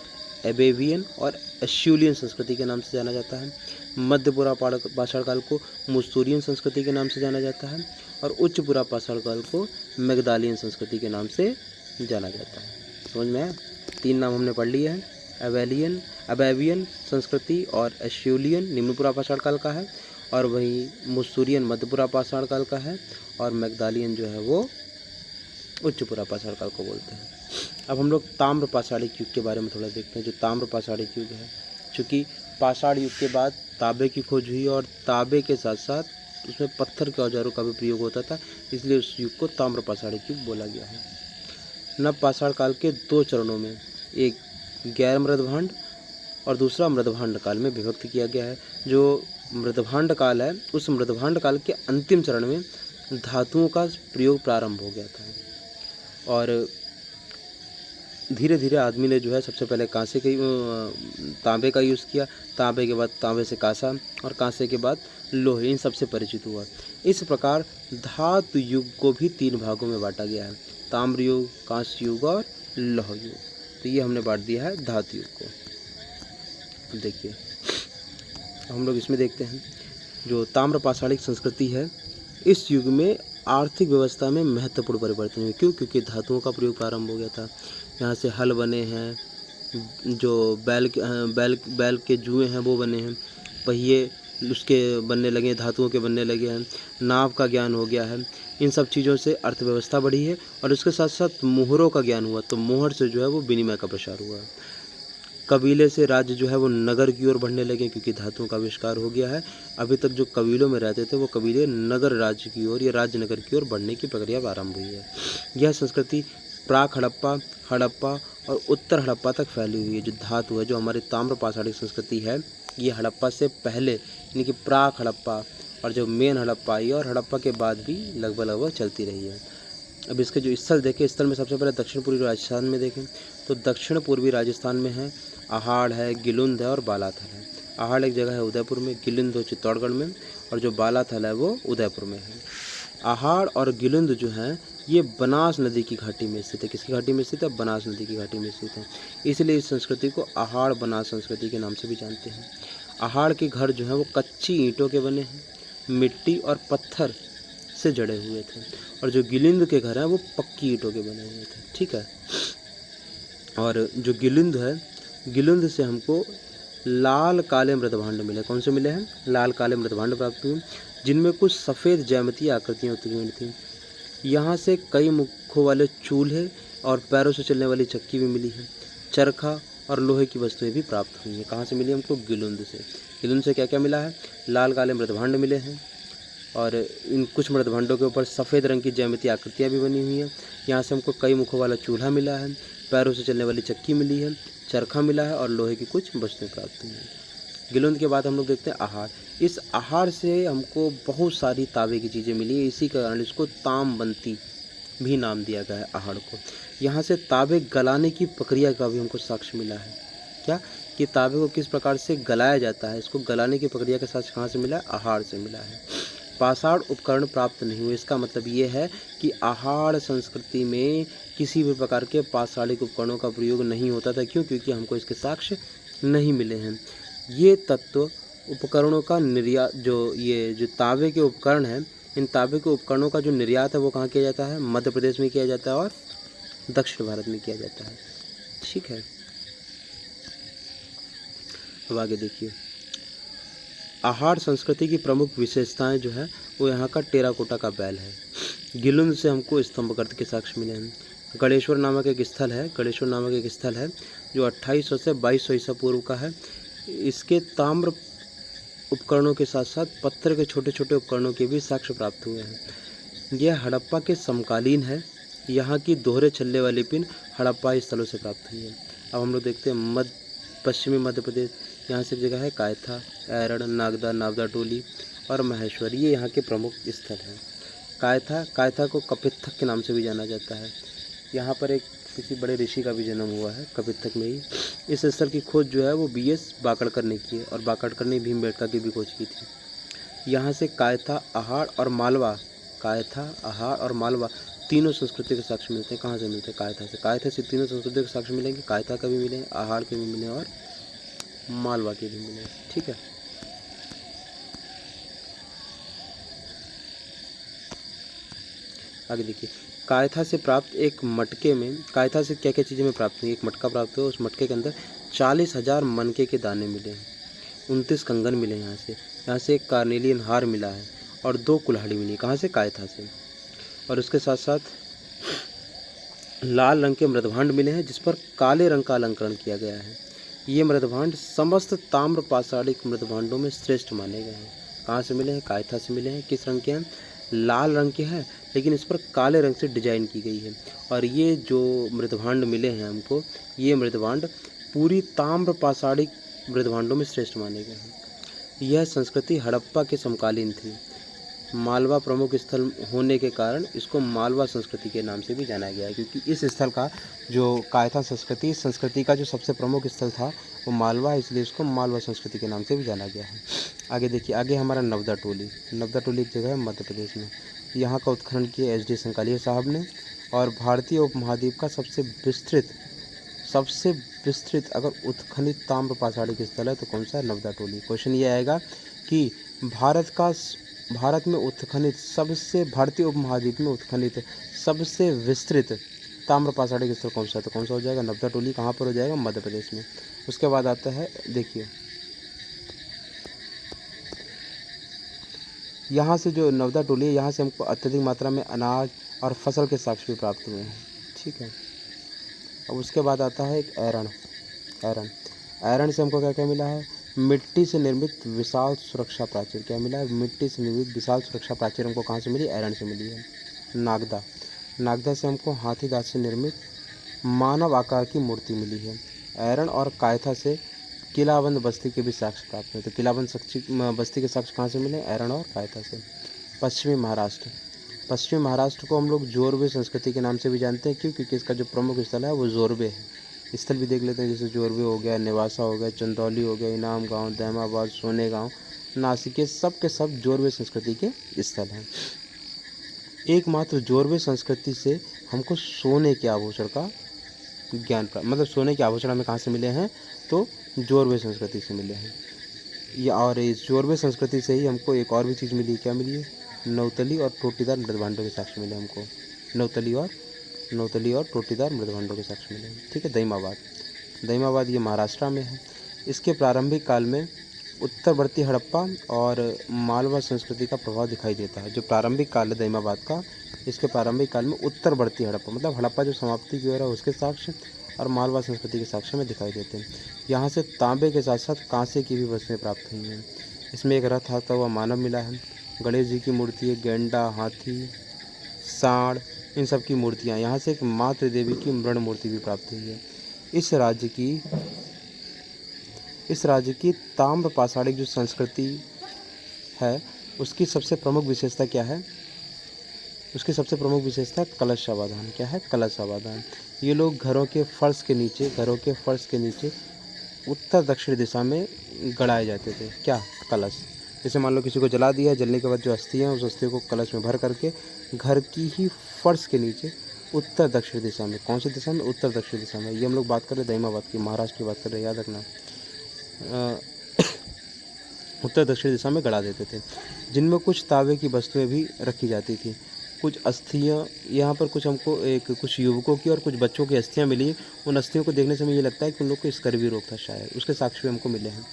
एबेवियन और एश्यूलियन संस्कृति के नाम से जाना जाता है। मध्य पुरापाषाण काल को मुस्तूरियन संस्कृति के नाम से जाना जाता है। और उच्च पुरापाषाण काल को मैग्दालियन संस्कृति के नाम से जाना जाता है। समझ में आया? 3 नाम हमने पढ़ लिए हैं। अबेवियन संस्कृति और एश्यूलियन निम्न पुरापाषाण काल का है, और वही मुस्तूरियन मध्य पुरापाषाण काल का है, और मैग्दालियन जो है वो उच्च पुरापाषाण काल को बोलते हैं। अब हम लोग ताम्र पाषाणिक युग के बारे में थोड़ा देखते हैं। जो ताम्र पाषाणिक युग है, चूँकि पाषाण युग के बाद तांबे की खोज हुई और तांबे के साथ साथ उसमें पत्थर के औजारों का भी प्रयोग होता था, इसलिए उस युग को ताम्र पाषाणिक युग बोला गया है। नव पाषाण काल के 2 चरणों में, एक गैर मृदभांड और दूसरा मृदभांड काल में विभक्त किया गया है। जो मृदभांड काल है उस मृदभांड काल के अंतिम चरण में धातुओं का प्रयोग प्रारंभ हो गया था, और धीरे धीरे आदमी ने जो है सबसे पहले तांबे का यूज़ किया, तांबे के बाद तांबे से कांसा, और कांसे के बाद लोहे, इन सबसे परिचित हुआ। इस प्रकार धातु युग को भी 3 भागों में बांटा गया है, ताम्र युग, कांस्य युग और लौह युग। तो ये हमने बांट दिया है धातु युग को। देखिए, हम लोग इसमें देखते हैं जो ताम्र पाषाणिक संस्कृति है, इस युग में आर्थिक व्यवस्था में महत्वपूर्ण परिवर्तन हुए। क्यों? क्योंकि धातुओं का प्रयोग प्रारंभ हो गया था। यहाँ से हल बने हैं, जो बैल के जुए हैं वो बने हैं, पहिए उसके बनने लगे, धातुओं के बनने लगे हैं, नाव का ज्ञान हो गया है। इन सब चीज़ों से अर्थव्यवस्था बढ़ी है, और उसके साथ साथ मोहरों का ज्ञान हुआ, तो मोहर से जो है वो विनिमय का प्रसार हुआ। कबीले से राज्य जो है वो नगर की ओर बढ़ने लगे, क्योंकि धातुओं का आविष्कार हो गया है। अभी तक जो कबीलों में रहते थे वो कबीले नगर राज्य की ओर या राज्य नगर की ओर बढ़ने की प्रक्रिया आरंभ हुई है। यह संस्कृति प्राक हड़प्पा और उत्तर हड़प्पा तक फैली हुई है। जो धातु है, जो हमारी ताम्र पाषाणिक संस्कृति है, ये हड़प्पा से पहले यानी कि प्राक हड़प्पा और जो मेन हड़प्पा आई और हड़प्पा के बाद भी लगभग चलती रही है। अब इसके जो स्थल देखें, स्थल में सबसे पहले दक्षिण पूर्वी राजस्थान में देखें तो दक्षिण पूर्वी राजस्थान में है आहाड़ है, गिलुंद है और बालाथल है। आहाड़ एक जगह है उदयपुर में, गिलुंद हो चित्तौड़गढ़ में और जो बालाथल है वो उदयपुर में है। आहाड़ और गिलुंद जो हैं ये बनास नदी की घाटी में स्थित है। किसकी घाटी में स्थित है? बनास नदी की घाटी में स्थित है। इसलिए इस संस्कृति को आहाड़ बनास संस्कृति के नाम से भी जानते हैं। आहाड़ के घर जो हैं वो कच्ची ईंटों के बने हैं, मिट्टी और पत्थर से जड़े हुए थे, और जो गिलिंद के घर हैं वो पक्की ईंटों के बने हुए थे। ठीक है। और जो गिलिंद है, गिलिंद से हमको लाल काले मृदभांड मिले। कौन से मिले हैं? लाल काले मृदभांड प्राप्त हुए, जिनमें कुछ सफ़ेद ज्यामितीय आकृतियाँ उत्कीर्ण थीं। यहाँ से कई मुखों वाले चूल्हे और पैरों से चलने वाली चक्की भी मिली है। चरखा और लोहे की वस्तुएं भी प्राप्त हुई हैं। कहाँ से मिली हमको? गिलुंद से। गिलुंद से क्या क्या मिला है? लाल काले मृदभांड मिले हैं, और इन कुछ मृदभांडों के ऊपर सफ़ेद रंग की ज्यामितीय आकृतियाँ भी बनी हुई हैं। यहाँ से हमको कई मुखों वाला चूल्हा मिला है, पैरों से चलने वाली चक्की मिली है, चरखा मिला है और लोहे की कुछ वस्तुएं प्राप्त हुई हैं। गिलुंद के बाद हम लोग देखते हैं आहाड़। इस आहाड़ से हमको बहुत सारी तांबे की चीज़ें मिली है, इसी कारण इसको ताम्रबंती भी नाम दिया गया है आहाड़ को। यहाँ से तांबे गलाने की प्रक्रिया का भी हमको साक्ष्य मिला है। क्या? कि तांबे को किस प्रकार से गलाया जाता है, इसको गलाने की प्रक्रिया के साथ कहाँ से मिला है? आहाड़ से मिला है। पाषाण उपकरण प्राप्त नहीं हुए। इसका मतलब ये है कि आहाड़ संस्कृति में किसी भी प्रकार के पाषाणिक उपकरणों का प्रयोग नहीं होता था। क्यों? क्योंकि हमको इसके साक्ष्य नहीं मिले हैं। ये तत्व उपकरणों का निर्यात, जो तांबे के उपकरण हैं, इन तांबे के उपकरणों का जो निर्यात है वो कहाँ किया जाता है? मध्य प्रदेश में किया जाता है और दक्षिण भारत में किया जाता है। ठीक है। अब आगे देखिए, आहाड़ संस्कृति की प्रमुख विशेषताएं जो है वो यहाँ का टेराकोटा का बैल है। गिलुंद से हमको स्तंभकृत के साक्ष्य मिले हैं। गणेश्वर नामक एक स्थल है, गणेश्वर नामक एक स्थल है जो 2800 से 2200 ईसा पूर्व का है। इसके ताम्र उपकरणों के साथ साथ पत्थर के छोटे छोटे उपकरणों के भी साक्ष्य प्राप्त हुए हैं। यह हड़प्पा के समकालीन है। यहाँ की दोहरे छल्ले वाली पिन हड़प्पा स्थलों से प्राप्त हुई है। अब हम लोग देखते हैं पश्चिमी मध्य प्रदेश। यहाँ से जगह है कायथा, ऐरण, नागदा, नावदा टोली और महेश्वर। ये यहाँ के प्रमुख स्थल हैं। कायथा को कपित्थक के नाम से भी जाना जाता है। यहाँ पर एक किसी बड़े ऋषि का भी जन्म हुआ है कपित्थक में ही। इस स्थल की खोज जो है वो BS बाकड़कर ने की है, और बाकड़कर ने भीमबेटका की भी खोज की थी। यहाँ से कायथा, आहाड़ और मालवा, कायथा, आहाड़ और मालवा तीनों संस्कृति के साक्ष्य मिलते हैं। कहाँ से मिलते हैं? कायथा से तीनों संस्कृति के साक्ष्य मिलेंगे। कायथा का भी मिले, आहाड़ के भी मिले और मालवा के भी मिले। ठीक है। आगे देखिए, कायथा से प्राप्त एक मटके में, कायथा से क्या क्या चीज़ें में प्राप्त हुई? एक मटका प्राप्त हुआ, उस मटके के अंदर 40,000 मनके के दाने मिले हैं, 29 कंगन मिले हैं। यहाँ से एक कार्नेलियन हार मिला है और 2 कुल्हाड़ी मिली। कहाँ से? कायथा से। और उसके साथ साथ लाल रंग के मृदभांड मिले हैं जिस पर काले रंग का अलंकरण किया गया है। ये मृदभांड समस्त ताम्र पाषाणिक मृदभांडों में श्रेष्ठ माने गए हैं। कहाँ से मिले हैं? कायथा से मिले हैं। किस रंग के हैं? लाल रंग के हैं, लेकिन इस पर काले रंग से डिजाइन की गई है। और ये जो मृदभांड मिले हैं हमको, ये मृदभांड पूरी ताम्र पाषाणिक मृदभांडों में श्रेष्ठ माने गए हैं। यह संस्कृति हड़प्पा के समकालीन थी। मालवा प्रमुख स्थल होने के कारण इसको मालवा संस्कृति के नाम से भी जाना गया है, क्योंकि इस स्थल का जो कायथा संस्कृति, इस संस्कृति का जो सबसे प्रमुख स्थल था वो मालवा है, इसलिए इसको मालवा संस्कृति के नाम से भी जाना गया है। आगे देखिए, आगे हमारा नवदा टोली। नवदा टोली एक जगह है मध्य प्रदेश में। यहाँ का उत्खनन किया SD संकालिया साहब ने, और भारतीय उपमहाद्वीप का सबसे विस्तृत अगर उत्खनित ताम्र पाषाणिक स्थल है तो कौन सा है? नवदा टोली। क्वेश्चन ये आएगा कि भारतीय उपमहाद्वीप में उत्खनित सबसे विस्तृत ताम्र पाषाणिक स्थल कौन सा है? तो कौन सा हो जाएगा? नवदा टोली। कहाँ पर हो जाएगा? मध्य प्रदेश में। उसके बाद आता है, देखिए यहाँ से जो नवदा टोली है, यहाँ से हमको अत्यधिक मात्रा में अनाज और फसल के साक्ष्य भी प्राप्त हुए हैं। ठीक है। अब उसके बाद आता है एक ऐरण से हमको क्या क्या मिला है? मिट्टी से निर्मित विशाल सुरक्षा प्राचीर। क्या मिला है? मिट्टी से निर्मित विशाल सुरक्षा प्राचीर हमको कहाँ से मिली? ऐरण से मिली है। नागदा से हमको हाथी दांत से निर्मित मानव आकार की मूर्ति मिली है। ऐरण और कायथा से किलाबंद बस्ती के भी साक्ष्य प्राप्त हुए। तो किलाबंद बस्ती के साक्ष्य कहाँ से मिले? ऐरण और कायथा से। पश्चिमी महाराष्ट्र को हम लोग जोरवे संस्कृति के नाम से भी जानते हैं। क्यों? क्योंकि इसका जो प्रमुख स्थल है वो जोरवे है। स्थल भी देख लेते हैं, जैसे जोरवे हो गया, नेवासा हो गया, चंदौली हो गया, इनाम गांव, दैमाबाद, सोने गांव, नासिक, ये सब के सब जोरवे संस्कृति के स्थल हैं। एकमात्र जोरवे संस्कृति से हमको सोने के आभूषण का ज्ञान प्राप्त, मतलब सोने के आभूषण हमें कहाँ से मिले हैं, तो जोरवे संस्कृति से मिले हैं। या और इस जोरवे संस्कृति से ही हमको एक और भी चीज़ मिली, क्या मिली है, नवतली और टोटीदार मृदभांडों के साक्ष्य मिले हमको। नवतली और टोटीदार मृदभांडों के साक्ष्य मिले। ठीक है। दईमाबाद ये महाराष्ट्र में है। इसके प्रारंभिक काल में उत्तरवर्ती हड़प्पा और मालवा संस्कृति का प्रभाव दिखाई देता है। जो प्रारंभिक काल है दईमाबाद का, इसके प्रारंभिक काल में उत्तरवर्ती हड़प्पा, मतलब हड़प्पा जो समाप्ति की ओर है उसके साक्ष्य, और मालवा संस्कृति के साक्ष्य में दिखाई देते हैं। यहाँ से तांबे के साथ साथ कांसे की भी वस्तुएं प्राप्त हुई हैं। इसमें एक रथ आता हुआ मानव मिला है, गणेश जी की मूर्ति है, गेंडा, हाथी, सांड, इन सब की मूर्तियाँ। यहाँ से एक मातृ देवी की मृण मूर्ति भी प्राप्त हुई है। इस राज्य की ताम्र पाषाणिक जो संस्कृति है उसकी सबसे प्रमुख विशेषता क्या है, उसकी सबसे प्रमुख विशेषता कलश आवाधान। क्या है, कलश आवाधान। ये लोग घरों के फर्श के नीचे उत्तर दक्षिण दिशा में गड़ाए जाते थे। क्या, कलश। जैसे मान लो किसी को जला दिया, जलने के बाद जो अस्थि है उस अस्थि को कलश में भर करके घर की ही फर्श के नीचे उत्तर दक्षिण दिशा में, कौन सी दिशा में, उत्तर दक्षिण दिशा में। ये हम लोग बात कर रहे हैं दईमाबाद की, महाराष्ट्र की बात कर रहे हैं, याद रखना। उत्तर दक्षिण दिशा में गड़ा देते थे, जिनमें कुछ तांबे की वस्तुएं भी रखी जाती थी। कुछ अस्थियाँ यहाँ पर कुछ युवकों की और कुछ बच्चों की अस्थियाँ मिली। उन अस्थियों को देखने से मुझे लगता है कि उन लोग को स्कर्वी रोग था शायद, उसके साक्ष्य भी हमको मिले हैं।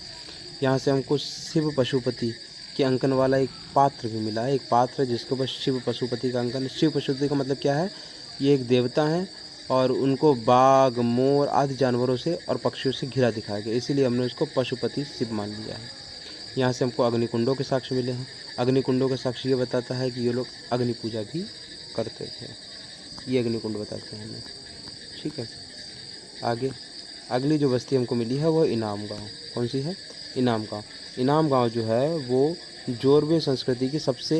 यहाँ से हमको शिव पशुपति के अंकन वाला एक पात्र भी मिला है। एक पात्र है जिसके ऊपर शिव पशुपति का अंकन। शिव पशुपति का मतलब क्या है, ये एक देवता हैं और उनको बाघ, मोर आदि जानवरों से और पक्षियों से घिरा दिखाया गया, इसीलिए हमने उसको पशुपति शिव मान लिया है। यहाँ से हमको अग्निकुंडों के साक्ष्य मिले हैं। अग्निकुंडों का साक्ष्य ये बताता है कि ये लोग अग्नि पूजा भी करते थे। ये अग्निकुंड बताते हैं हमें। ठीक है। आगे अगली जो बस्ती हमको मिली है वो इनाम गांव। कौन सी है, इनाम गांव। इनाम गांव जो है वो जोरवे संस्कृति की सबसे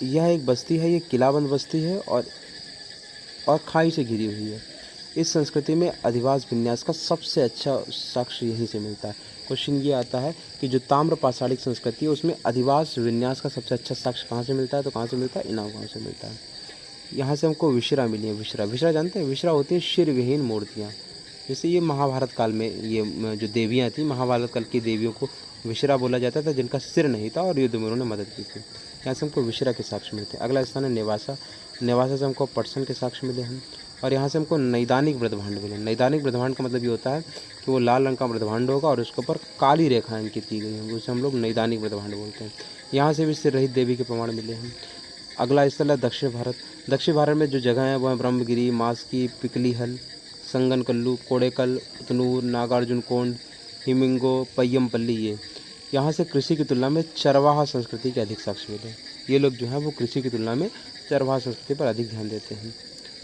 यह एक बस्ती है, ये किलाबंद बस्ती है और खाई से घिरी हुई है। इस संस्कृति में अधिवास विन्यास का सबसे अच्छा साक्ष्य यहीं से मिलता है। क्वेश्चन ये आता है कि जो ताम्र पाषाणिक संस्कृति है उसमें अधिवास विन्यास का सबसे अच्छा साक्ष्य कहाँ से मिलता है, तो कहाँ से मिलता है, इनाम गांव से मिलता है। यहाँ से हमको विश्रा मिली है। विश्रा जानते हैं, विश्रा होती है शिर विहीन मूर्तियाँ। जैसे ये महाभारत काल में ये जो देवियाँ थी, महाभारत काल की देवियों को विश्रा बोला जाता था, जिनका सिर नहीं था और युद्ध में उन्होंने मदद की थी। यहाँ से हमको विश्रा के साक्ष्य मिलते हैं। अगला स्थान है नेवासा। नेवासा से हमको पटसन के साक्ष्य मिले हैं। और यहाँ से हमको नैदानिक मृदभांड मिले। नैदानिक मृदभांड का मतलब ये होता है कि वो लाल रंग का मृदभांड होगा और उसके ऊपर काली रेखाएं अंकित की गई होंगी, उसे हम लोग नैदानिक मृदभांड बोलते हैं। यहाँ से भी सिर रहित देवी के प्रमाण मिले हैं। अगला स्थल है दक्षिण भारत। दक्षिण भारत में जो जगह है वो है ब्रह्मगिरी, मास्की, पिकलीहल, संगनकल्लू, कोडेकल, उतनूर, नागार्जुन कोंड, हिमिंगो, पय्यमपल्ली। ये यहाँ से कृषि की तुलना में चरवाहा संस्कृति के अधिक साक्ष्य मिले। ये लोग जो हैं वो कृषि की तुलना में चरवाहा संस्कृति पर अधिक ध्यान देते हैं।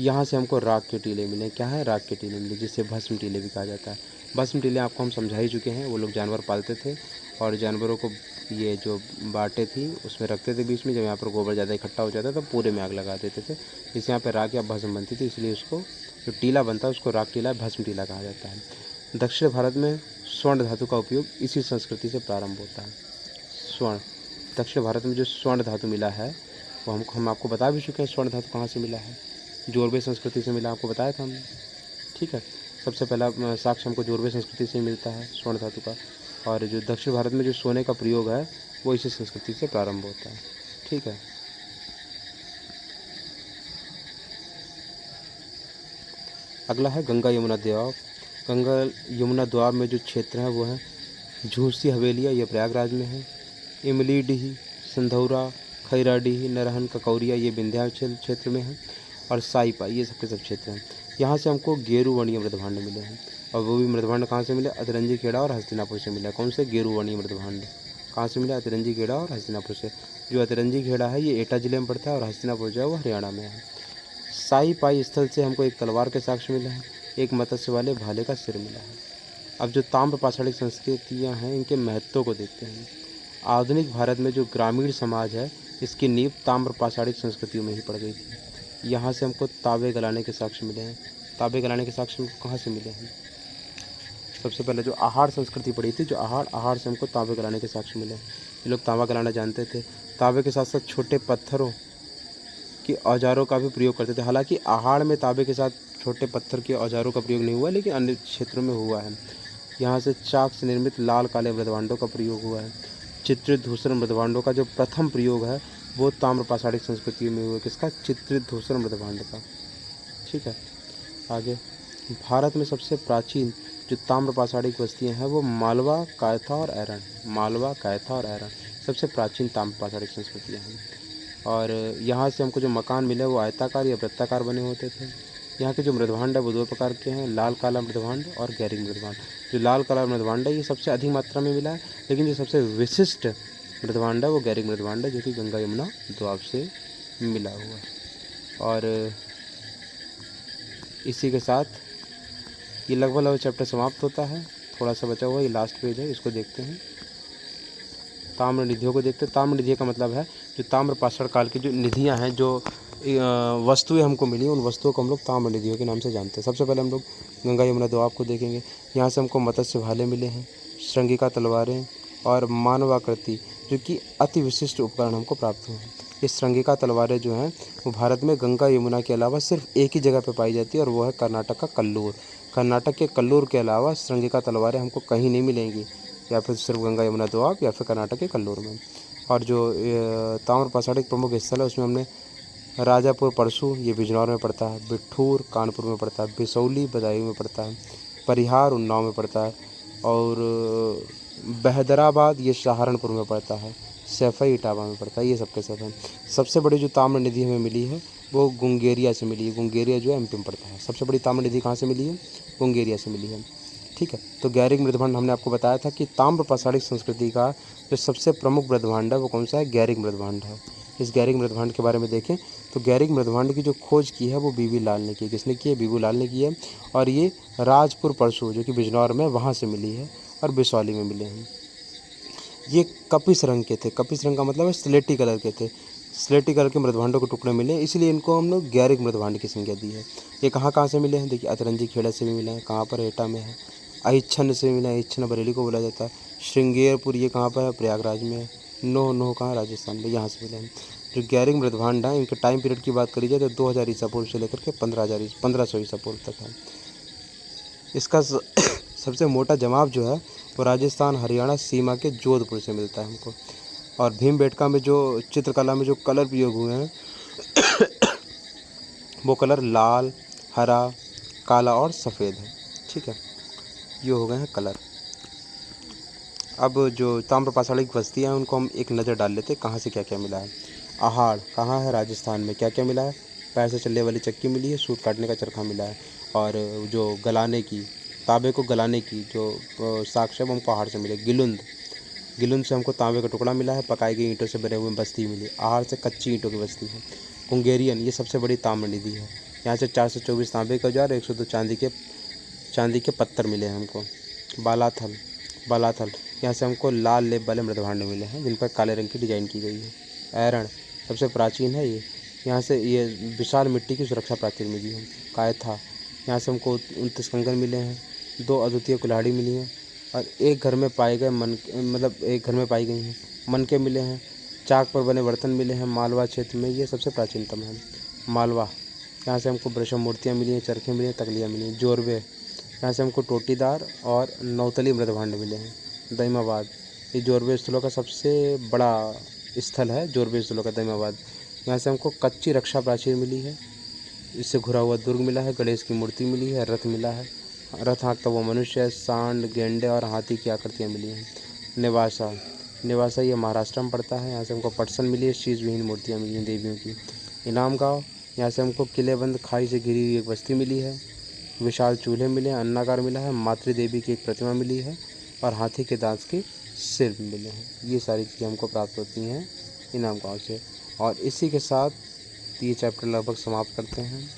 यहाँ से हमको राग के टीले मिले। क्या है, राग के टीले मिले, जिससे भस्म टीले भी कहा जाता है। भस्म टीले आपको हम समझा ही चुके हैं। वो लोग जानवर पालते थे और जानवरों को ये जो बाटें थी उसमें रखते थे बीच में। जब यहाँ पर गोबर ज़्यादा इकट्ठा हो जाता तो पूरे में आग लगा देते थे, जिससे यहाँ पर राग या भस्म बनती थी, इसलिए उसको जो टीला बनता है उसको राग टीला, भस्म टीला कहा जाता है। दक्षिण भारत में स्वर्ण धातु का उपयोग इसी संस्कृति से प्रारंभ होता है। स्वर्ण, दक्षिण भारत में जो स्वर्ण धातु मिला है वो हम आपको बता भी चुके हैं। स्वर्ण धातु कहाँ से मिला है, जोरवे संस्कृति से मिला, आपको बताया था हमने। ठीक है। सबसे पहला साक्ष्य हमको जोरवे संस्कृति से मिलता है स्वर्ण धातु का। और जो दक्षिण भारत में जो सोने का प्रयोग है वो इसी संस्कृति से प्रारंभ होता है। ठीक है। अगला है गंगा यमुना द्वीप। गंगा यमुना द्वीप में जो क्षेत्र है वो है झूसी हवेलिया, ये प्रयागराज में है। इमलीडीह, संधौरा, खैराडीह, नरहन, ककौरिया, ये विंध्याचल क्षेत्र में है। और साईपा, ये सबके सब क्षेत्र हैं। यहाँ से हमको गेरुवर्णीय मृदभांड मिले हैं। और वो भी मृदभांड कहाँ से मिले, अतिरंजी खेड़ा और हस्तिनापुर से मिला। कौन से, गेरुवर्णीय मृदभांड कहाँ से मिला, अतिरंजी खेड़ा और हस्तिनापुर से। जो अतिरंजी खेड़ा है ये एटा जिले में पड़ता है और हस्तिनापुर जो है वो हरियाणा में है। साईपाई स्थल से हमको एक तलवार के साक्ष्य मिला है, एक मत्स्य वाले भाले का सिर मिला है। अब जो ताम्र पाषाणिक संस्कृतियाँ हैं इनके महत्व को देखते हैं। आधुनिक भारत में जो ग्रामीण समाज है इसकी नींव ताम्र पाषाणिक संस्कृतियों में ही पड़ गई थी। यहाँ से हमको तांबे गलाने के साक्ष्य मिले हैं। तांबे गलाने के साक्ष्य कहाँ से मिले हैं? सबसे पहले जो आहार संस्कृति पड़ी थी, जो आहार से हमको तांबे गलाने के साक्ष्य मिले हैं। ये लोग तांबा गलाना जानते थे। तांबे के साथ साथ छोटे पत्थरों के औजारों का भी प्रयोग करते थे। हालांकि आहार में तांबे के साथ छोटे पत्थर के औजारों का प्रयोग नहीं हुआ, लेकिन अन्य क्षेत्रों में हुआ है। यहाँ से चाक से निर्मित लाल काले मृदभांडों का प्रयोग हुआ है। चित्रित धूसर मृदभांडों का जो प्रथम प्रयोग है वो ताम्र पाषाणिक संस्कृति में हुआ। किसका? चित्रित धूसर मृदभांड का। ठीक है, आगे भारत में सबसे प्राचीन जो ताम्र पाषाणिक बस्तियाँ हैं वो मालवा, कायथा और ऐरण। मालवा, कायथा और ऐरण सबसे प्राचीन ताम्र पाषाणिक संस्कृतियाँ हैं। और यहाँ से हमको जो मकान मिले वो आयताकार या वृत्ताकार बने होते थे। यहाँ के जो मृदभांड है वो दो प्रकार के हैं, लाल काला मृदभांड और गैरिक मृदभांड। जो लाल काला मृदभांड है ये सबसे अधिक मात्रा में मिला है, लेकिन जो सबसे विशिष्ट मृदभांड है वो गैरिक मृदभांड है, जो कि गंगा यमुना दोआब से मिला हुआ है। और इसी के साथ ये लगभग चैप्टर समाप्त होता है। थोड़ा सा बचा हुआ ये लास्ट पेज है, इसको देखते हैं। ताम्र निधियों को देखते हैं। ताम्र निधि का मतलब है जो ताम्र पाषाण काल की जो निधियाँ हैं, जो वस्तुएं हमको मिली, उन वस्तुओं को हम लोग ताम्र निधियों के नाम से जानते हैं। सबसे पहले हम लोग गंगा यमुना दोआब को देखेंगे। यहाँ से हमको मत्स्य भाले मिले हैं, श्रृंगिका तलवारें और मानवाकृति जो कि अति विशिष्ट उपकरण हमको प्राप्त हुए हैं। ये श्रृंगिका तलवारें जो हैं वो भारत में गंगा यमुना के अलावा सिर्फ एक ही जगह पर पाई जाती है, और वो है कर्नाटक का कल्लूर। कर्नाटक के कल्लूर के अलावा श्रृंगिका तलवारें हमको कहीं नहीं मिलेंगी, या फिर सिर्फ गंगा यमुना दोआब या फिर कर्नाटक के कल्लूर में। और जो ताम्र पाषाणिक प्रमुख स्थल है उसमें हमने राजापुर परसू, ये बिजनौर में पड़ता है। बिठूर कानपुर में पड़ता है। बिसौली बदायूं में पड़ता है। परिहार उन्नाव में पड़ता है। और बहदराबाद ये सहारनपुर में पड़ता है। सैफई इटावा में पड़ता है। ये सबके सब हैं। सबसे बड़ी जो ताम्र निधि हमें मिली है वो गुंगेरिया से मिली है। गुंगेरिया जो है एमपी में पड़ता है। सबसे बड़ी ताम्र निधि कहाँ से मिली है? गुंगेरिया से मिली है। ठीक है, तो गैरिक मृदभांड हमने आपको बताया था कि ताम्र पाषाणिक संस्कृति का जो सबसे प्रमुख मृदभांड है वो कौन सा है? गैरिक मृदभांड है। इस गैरिक मृदभांड के बारे में देखें तो गैरिक मृदभांड की जो खोज की है वो बीबी लाल ने की है। किसने की है? बीबू लाल ने की है। और ये राजपुर परसू जो कि बिजनौर में, वहाँ से मिली है, और बिसौली में मिले हैं। ये कपिस रंग के थे। कपिस रंग का मतलब है स्लेटी कलर के थे। स्लेटी कलर के मृदभांडों के टुकड़े मिले, इसलिए इनको हम लोग गैरिक मृदभांड की संज्ञा दी है। ये कहाँ से मिले हैं? देखिए, अतरंजी खेड़ा से भी मिले हैं। कहाँ पर? एटा में है। अहिच्छन से मिला है। अहिच्छन बरेली को बोला जाता है। श्रृंगेरपुर ये कहाँ पर है? प्रयागराज में है। नोह कहाँ? राजस्थान में। यहाँ से मिले हैं। जो गैरिक मृदभांड है इनके टाइम पीरियड की बात करी जाए तो 2000 ईसा पूर्व से लेकर के 1500 ईसा पूर्व तक है। इसका सबसे मोटा जवाब जो है वो राजस्थान हरियाणा सीमा के जोधपुर से मिलता है हमको। और भीमबेटका में जो चित्रकला में जो कलर प्रयोग हुए हैं वो कलर लाल, हरा, काला और सफ़ेद है। ठीक है, ये हो गए हैं कलर। अब जो ताम्र पाषाणिक बस्तियाँ हैं उनको हम एक नज़र डाल लेते हैं, कहाँ से क्या क्या मिला है। आहाड़ कहाँ है? राजस्थान में। क्या क्या मिला है? पैर से चलने वाली चक्की मिली है, सूत काटने का चरखा मिला है, और जो गलाने की, तांबे को गलाने की जो साक्ष्य वो हमको आहाड़ से मिले। गिलुंद से हमको तांबे का टुकड़ा मिला है। पकाई गई ईंटों से बने हुए बस्ती मिली। आहाड़ से कच्ची ईंटों की बस्ती है। कुंगेरियन ये सबसे बड़ी ताम्र निधि है। यहाँ से 424 तांबे का औजार, 102 चांदी के पत्थर मिले हैं हमको। बालाथल यहाँ से हमको लाल लेप वाले मृदभांड मिले हैं जिन पर काले रंग की डिजाइन की गई है। ऐरण सबसे प्राचीन है ये। यहाँ से ये विशाल मिट्टी की सुरक्षा प्राचीन मिली है। कायथा यहाँ से हमको 29 कंगन मिले हैं। 2 अद्वितीय कुल्हाड़ी मिली हैं, और एक घर में पाए गए एक घर में पाई गई हैं। मनके मिले हैं। चाक पर बने बर्तन मिले हैं। मालवा क्षेत्र में ये सबसे प्राचीनतम है। मालवा यहाँ से हमको ब्रह्म मूर्तियाँ मिली हैं, चरखे मिले हैं, तकलियाँ मिली हैं। जोरवे यहाँ से हमको टोटीदार और नौतली मृदभांड मिले हैं। दईमाबाद ये जोरवे स्थलों का सबसे बड़ा स्थल है। जोरवे स्थलों का दईमाबाद, यहाँ से हमको कच्ची रक्षा प्राचीर मिली है। इससे घुरा हुआ दुर्ग मिला है। गणेश की मूर्ति मिली है। रथ मिला है। रथ हाँकता हुआ मनुष्य है। सांड, गेंडे और हाथी की आकृतियाँ मिली हैं। निवासा ये महाराष्ट्र में पड़ता है। यहाँ से हमको पटसन मिली है। शीश विहीन मूर्तियाँ मिली हैं देवियों की। इनाम गाँव यहाँ से हमको किलेबंद खाई से घिरी हुई एक बस्ती मिली है। विशाल चूल्हे मिले हैं। अन्नागार मिला है। मातृ देवी की एक प्रतिमा मिली है, और हाथी के दांत के सिर मिले हैं। ये सारी चीज़ें हमको प्राप्त होती हैं इनाम गाँव से। और इसी के साथ ये चैप्टर लगभग समाप्त करते हैं।